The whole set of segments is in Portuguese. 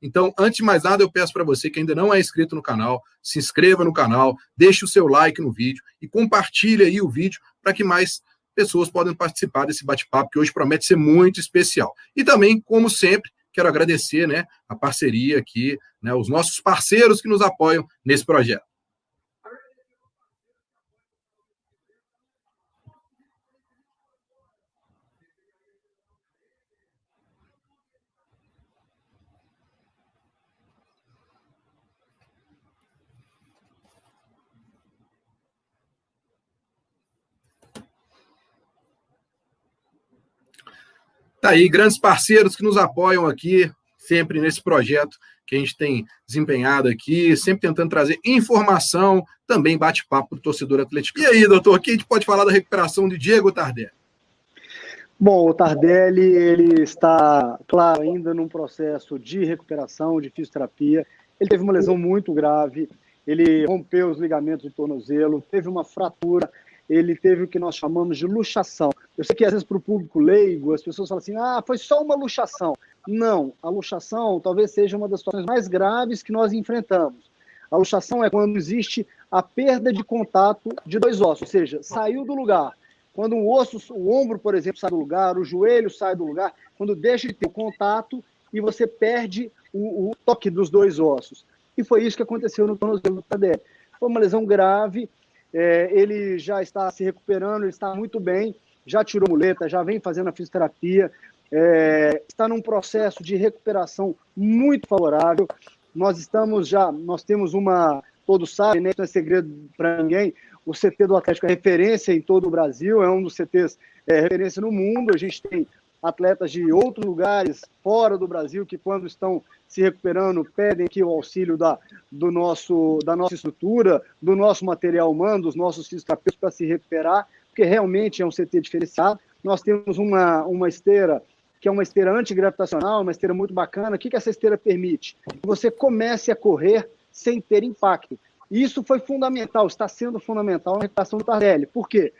Então, antes de mais nada, eu peço para você que ainda não é inscrito no canal, se inscreva no canal, deixe o seu like no vídeo e compartilhe aí o vídeo para que mais pessoas possam participar desse bate-papo, que hoje promete ser muito especial. E também, como sempre, quero agradecer, né, a parceria aqui, né, os nossos parceiros que nos apoiam nesse projeto. Tá aí, grandes parceiros que nos apoiam aqui, sempre nesse projeto que a gente tem desempenhado aqui, sempre tentando trazer informação, também bate-papo para o torcedor atleticano. E aí, doutor, aqui a gente pode falar da recuperação de Diego Tardelli? Bom, o Tardelli, ele está, claro, ainda num processo de recuperação, de fisioterapia. Ele teve uma lesão muito grave, ele rompeu os ligamentos do tornozelo, teve uma fratura, ele teve o que nós chamamos de luxação. Eu sei que às vezes para o público leigo, as pessoas falam assim, foi só uma luxação. Não, a luxação talvez seja uma das situações mais graves que nós enfrentamos. A luxação é quando existe a perda de contato de dois ossos, ou seja, saiu do lugar. Quando o ombro, por exemplo, sai do lugar, o joelho sai do lugar, quando deixa de ter o contato e você perde o toque dos dois ossos. E foi isso que aconteceu no tornozelo do Tardelli. Foi uma lesão grave, ele já está se recuperando, ele está muito bem, já tirou muleta, já vem fazendo a fisioterapia, está num processo de recuperação muito favorável. Nós temos todos sabem, né, não é segredo para ninguém, o CT do Atlético é referência em todo o Brasil, é um dos CTs referência no mundo. A gente tem atletas de outros lugares fora do Brasil que, quando estão se recuperando, pedem aqui o auxílio da nossa estrutura, do nosso material humano, dos nossos fisioterapeutas para se recuperar, porque realmente é um CT diferenciado. Nós temos uma esteira que é uma esteira antigravitacional, uma esteira muito bacana. O que essa esteira permite? Que você comece a correr sem ter impacto. Isso foi fundamental, está sendo fundamental na recuperação do Tardelli. Por quê?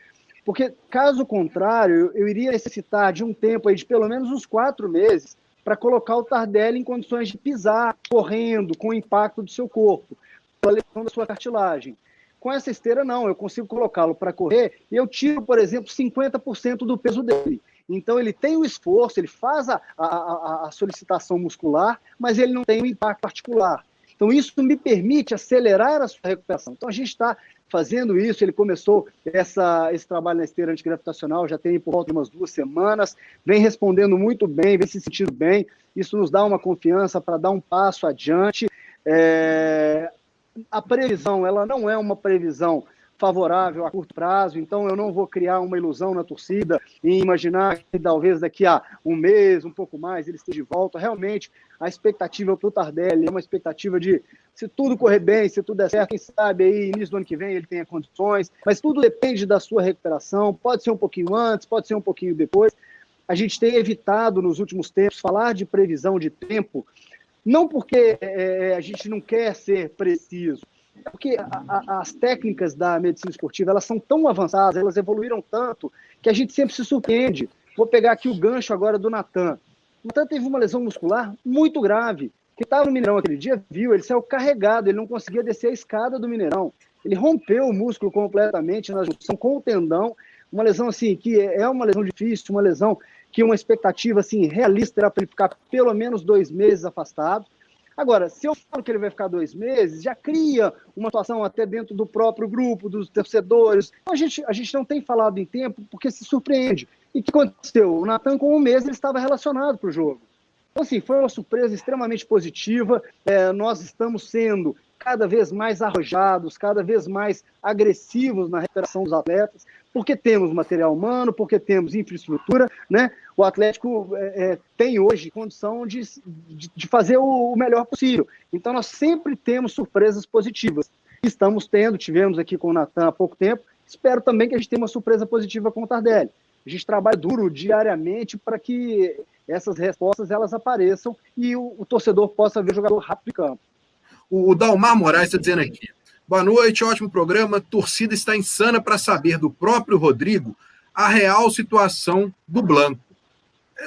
Porque, caso contrário, eu iria necessitar de um tempo aí de pelo menos uns 4 meses para colocar o Tardelli em condições de pisar, correndo, com o impacto do seu corpo, com a lesão da sua cartilagem. Com essa esteira, não, eu consigo colocá-lo para correr e eu tiro, por exemplo, 50% do peso dele. Então, ele tem o esforço, ele faz a solicitação muscular, mas ele não tem o impacto articular. Então, isso me permite acelerar a sua recuperação. Então, a gente está fazendo isso. Ele começou esse trabalho na esteira antigravitacional, já tem por volta de umas 2 semanas, vem respondendo muito bem, vem se sentindo bem. Isso nos dá uma confiança para dar um passo adiante. A previsão, ela não é uma previsão favorável a curto prazo, então eu não vou criar uma ilusão na torcida e imaginar que talvez daqui a um mês, um pouco mais, ele esteja de volta. Realmente, a expectativa para o Tardelli é uma expectativa de, se tudo correr bem, se tudo der certo, quem sabe aí, início do ano que vem ele tenha condições, mas tudo depende da sua recuperação, pode ser um pouquinho antes, pode ser um pouquinho depois. A gente tem evitado nos últimos tempos falar de previsão de tempo, não porque a gente não quer ser preciso, é porque as técnicas da medicina esportiva, elas são tão avançadas, elas evoluíram tanto, que a gente sempre se surpreende. Vou pegar aqui o gancho agora do Natan. O Natan teve uma lesão muscular muito grave. Quem estava no Mineirão aquele dia viu, ele saiu carregado, ele não conseguia descer a escada do Mineirão. Ele rompeu o músculo completamente na junção com o tendão, uma lesão assim, que é uma lesão difícil, uma lesão que uma expectativa assim, realista era para ele ficar pelo menos 2 meses afastado. Agora, se eu falo que ele vai ficar 2 meses, já cria uma situação até dentro do próprio grupo, dos torcedores. Então, a gente não tem falado em tempo porque se surpreende. E o que aconteceu? O Natan, com 1 mês, ele estava relacionado para o jogo. Então, assim, foi uma surpresa extremamente positiva. Nós estamos sendo cada vez mais arrojados, cada vez mais agressivos na recuperação dos atletas, porque temos material humano, porque temos infraestrutura, né? O Atlético tem hoje condição de fazer o melhor possível. Então, nós sempre temos surpresas positivas. Tivemos aqui com o Natan há pouco tempo, espero também que a gente tenha uma surpresa positiva com o Tardelli. A gente trabalha duro diariamente para que essas respostas elas apareçam e o torcedor possa ver o jogador rápido em campo. O Dalmar Moraes está dizendo aqui: boa noite, ótimo programa. Torcida está insana para saber do próprio Rodrigo a real situação do Blanco.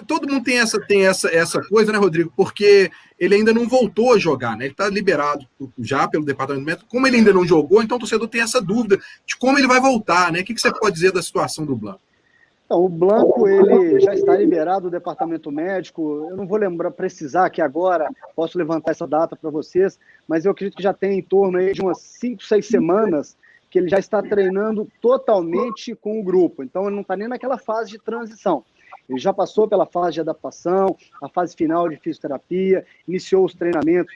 todo mundo tem essa coisa, né, Rodrigo? Porque ele ainda não voltou a jogar, né? Ele está liberado já pelo departamento médico. Como ele ainda não jogou, então o torcedor tem essa dúvida de como ele vai voltar, né? O que você pode dizer da situação do Blanco? Então, o Blanco, ele já está liberado do departamento médico. Eu não vou precisar aqui agora, posso levantar essa data para vocês, mas eu acredito que já tem em torno aí de umas 5, 6 semanas que ele já está treinando totalmente com o grupo. Então, ele não está nem naquela fase de transição. Ele já passou pela fase de adaptação, a fase final de fisioterapia, iniciou os treinamentos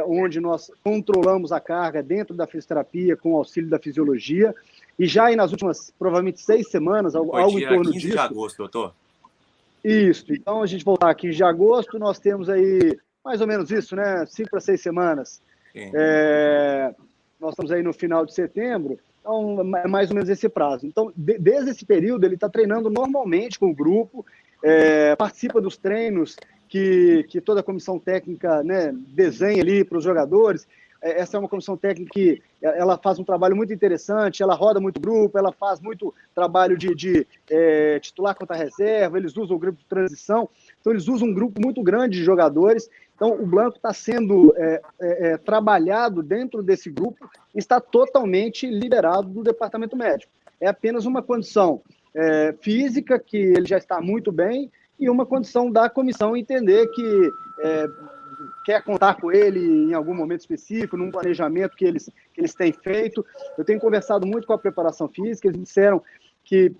onde nós controlamos a carga dentro da fisioterapia com o auxílio da fisiologia. E já aí nas últimas, provavelmente, 6 semanas, algo em torno 15 disso. de agosto, doutor. Isso. Então, a gente voltar aqui de agosto, nós temos aí mais ou menos isso, né? 5 a 6 semanas. Nós estamos aí no final de setembro, então é mais ou menos esse prazo. Então, desde esse período, ele está treinando normalmente com o grupo, participa dos treinos que toda a comissão técnica, né, desenha ali para os jogadores. Essa é uma comissão técnica que ela faz um trabalho muito interessante, ela roda muito grupo, ela faz muito trabalho de titular contra reserva, eles usam o grupo de transição, então eles usam um grupo muito grande de jogadores. Então o Blanco está sendo trabalhado dentro desse grupo e está totalmente liberado do departamento médico. É apenas uma condição física, que ele já está muito bem, e uma condição da comissão entender que quer contar com ele em algum momento específico, num planejamento que eles têm feito. Eu tenho conversado muito com a preparação física, eles disseram que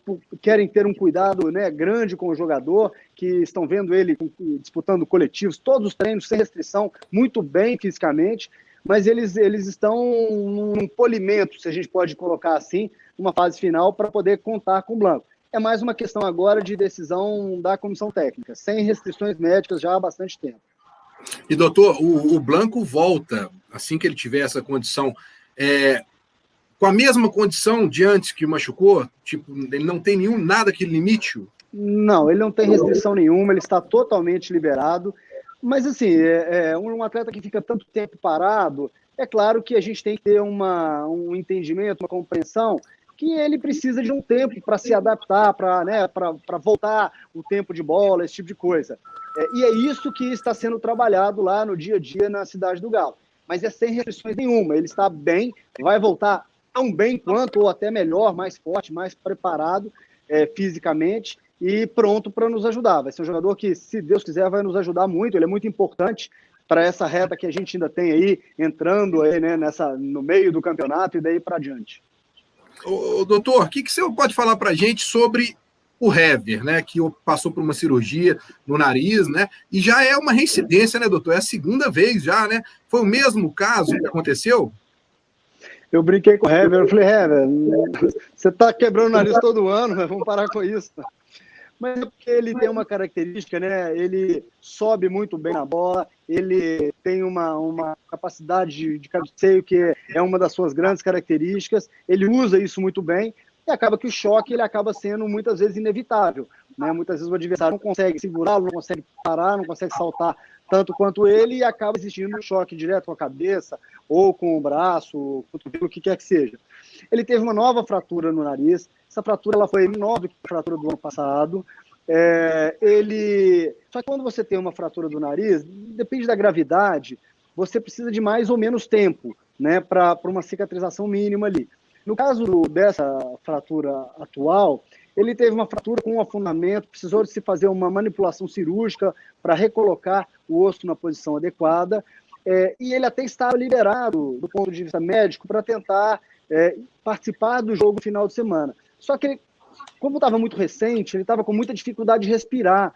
querem ter um cuidado, né, grande com o jogador, que estão vendo ele disputando coletivos, todos os treinos sem restrição, muito bem fisicamente, mas eles estão num polimento, se a gente pode colocar assim, numa fase final para poder contar com o Blanco. É mais uma questão agora de decisão da comissão técnica, sem restrições médicas já há bastante tempo. E, doutor, o Blanco volta, assim que ele tiver essa condição, com a mesma condição de antes que machucou? Tipo, ele não tem nada que limite-o? Não, ele não tem restrição nenhuma, ele está totalmente liberado. Mas, assim, um atleta que fica tanto tempo parado, é claro que a gente tem que ter um entendimento, uma compreensão, que ele precisa de um tempo para se adaptar, para voltar o tempo de bola, esse tipo de coisa. E é isso que está sendo trabalhado lá no dia a dia na Cidade do Galo. Mas é sem restrições nenhuma, ele está bem, vai voltar tão bem quanto, ou até melhor, mais forte, mais preparado fisicamente e pronto para nos ajudar. Vai ser um jogador que, se Deus quiser, vai nos ajudar muito, ele é muito importante para essa reta que a gente ainda tem aí, entrando aí, né, no meio do campeonato e daí para adiante. Doutor, o que você pode falar para a gente sobre o Hever, né, que passou por uma cirurgia no nariz, né, e já é uma reincidência, né, doutor? É a segunda vez já, né? Foi o mesmo caso que aconteceu? Eu brinquei com o Hever, eu falei, Hever, você está quebrando o nariz todo ano, vamos parar com isso. Mas é porque ele tem uma característica, né? Ele sobe muito bem na bola, ele tem uma capacidade de cabeceio que é uma das suas grandes características, ele usa isso muito bem, e acaba que o choque ele acaba sendo muitas vezes inevitável, né? Muitas vezes o adversário não consegue segurá-lo, não consegue parar, não consegue saltar tanto quanto ele, e acaba existindo um choque direto com a cabeça, ou com o braço, o que quer que seja. Ele teve uma nova fratura no nariz. Essa fratura ela foi menor do que a fratura do ano passado. Só que quando você tem uma fratura do nariz, depende da gravidade, você precisa de mais ou menos tempo, né, para uma cicatrização mínima ali. No caso dessa fratura atual, ele teve uma fratura com um afundamento, precisou de se fazer uma manipulação cirúrgica para recolocar o osso na posição adequada, e ele até estava liberado do ponto de vista médico para tentar participar do jogo no final de semana. Só que ele, como estava muito recente, ele estava com muita dificuldade de respirar.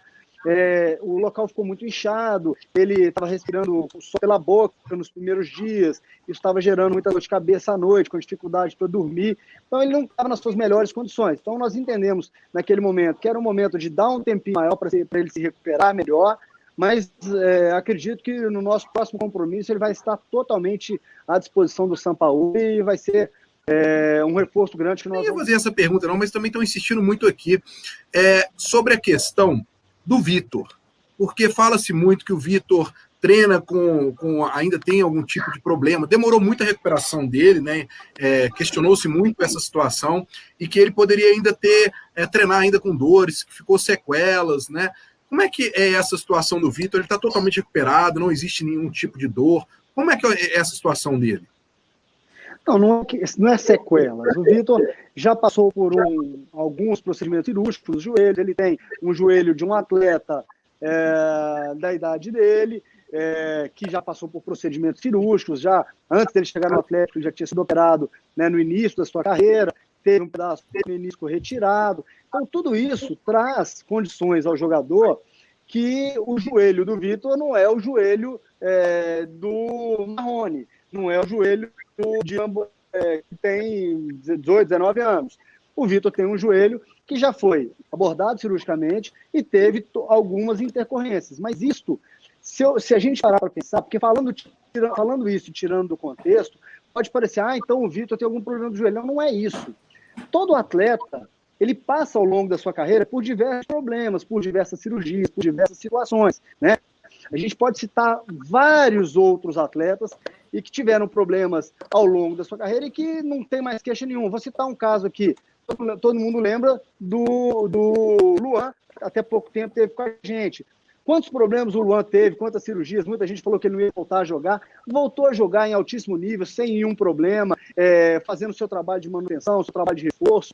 O local ficou muito inchado, ele estava respirando só pela boca nos primeiros dias, isso estava gerando muita dor de cabeça à noite, com dificuldade para dormir, então ele não estava nas suas melhores condições. Então nós entendemos naquele momento que era um momento de dar um tempinho maior para ele se recuperar melhor, mas acredito que no nosso próximo compromisso ele vai estar totalmente à disposição do São Paulo e vai ser um reforço grande que nós vamos... Eu ia fazer essa pergunta não, mas também estão insistindo muito aqui sobre a questão do Vitor, porque fala-se muito que o Vitor treina ainda tem algum tipo de problema, demorou muito a recuperação dele, né? Questionou-se muito essa situação, e que ele poderia ainda treinar ainda com dores, que ficou sequelas, né? Como é que é essa situação do Vitor? Ele está totalmente recuperado, não existe nenhum tipo de dor. Como é que é essa situação dele? Não é sequelas. O Vitor já passou por alguns procedimentos cirúrgicos nos joelhos. Ele tem um joelho de um atleta da idade dele, que já passou por procedimentos cirúrgicos, já antes dele chegar no Atlético, ele já tinha sido operado, né, no início da sua carreira, teve um pedaço do menisco retirado. Então, tudo isso traz condições ao jogador que o joelho do Vitor não é o joelho do Marrone, não é o joelho de que tem 18, 19 anos. O Vitor tem um joelho que já foi abordado cirurgicamente e teve algumas intercorrências. Mas isto, se a gente parar para pensar, porque falando isso, tirando do contexto, pode parecer, então o Vitor tem algum problema do joelho. Não é isso. Todo atleta, ele passa ao longo da sua carreira por diversos problemas, por diversas cirurgias, por diversas situações, né? A gente pode citar vários outros atletas e que tiveram problemas ao longo da sua carreira e que não tem mais queixa nenhuma. Vou citar um caso aqui. Todo mundo lembra do Luan, até pouco tempo teve com a gente. Quantos problemas o Luan teve, quantas cirurgias, muita gente falou que ele não ia voltar a jogar, voltou a jogar em altíssimo nível, sem nenhum problema, fazendo seu trabalho de manutenção, seu trabalho de reforço,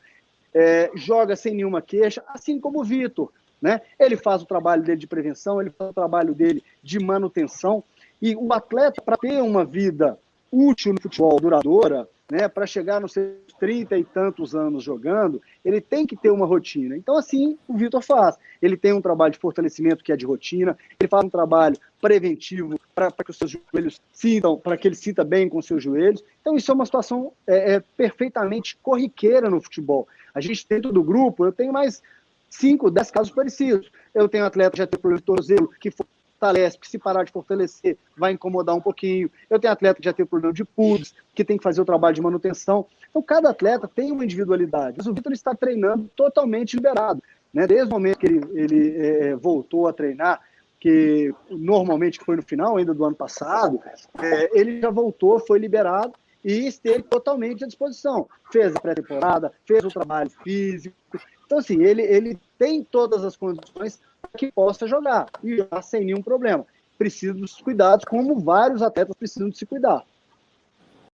joga sem nenhuma queixa, assim como o Vitor, né? Ele faz o trabalho dele de prevenção, ele faz o trabalho dele de manutenção, e o atleta, para ter uma vida útil no futebol, duradoura, né, para chegar nos seus 30 e tantos anos jogando, ele tem que ter uma rotina. Então, assim, o Vitor faz. Ele tem um trabalho de fortalecimento que é de rotina, ele faz um trabalho preventivo para que os seus joelhos sintam, para que ele sinta bem com os seus joelhos. Então, isso é uma situação perfeitamente corriqueira no futebol. A gente, dentro do grupo, eu tenho mais 5, 10 casos parecidos. Eu tenho um atleta que já tem problema de tornozelo, que fortalece, que se parar de fortalecer, vai incomodar um pouquinho. Eu tenho atleta que já tem problema de pubis, que tem que fazer o trabalho de manutenção. Então, cada atleta tem uma individualidade. Mas o Vitor está treinando totalmente liberado, né? Desde o momento que ele voltou a treinar, que normalmente foi no final ainda do ano passado, ele já voltou, foi liberado e esteve totalmente à disposição. Fez a pré-temporada, fez o trabalho físico. Então, assim, ele tem todas as condições para que possa jogar, e jogar sem nenhum problema. Precisa dos cuidados, como vários atletas precisam de se cuidar.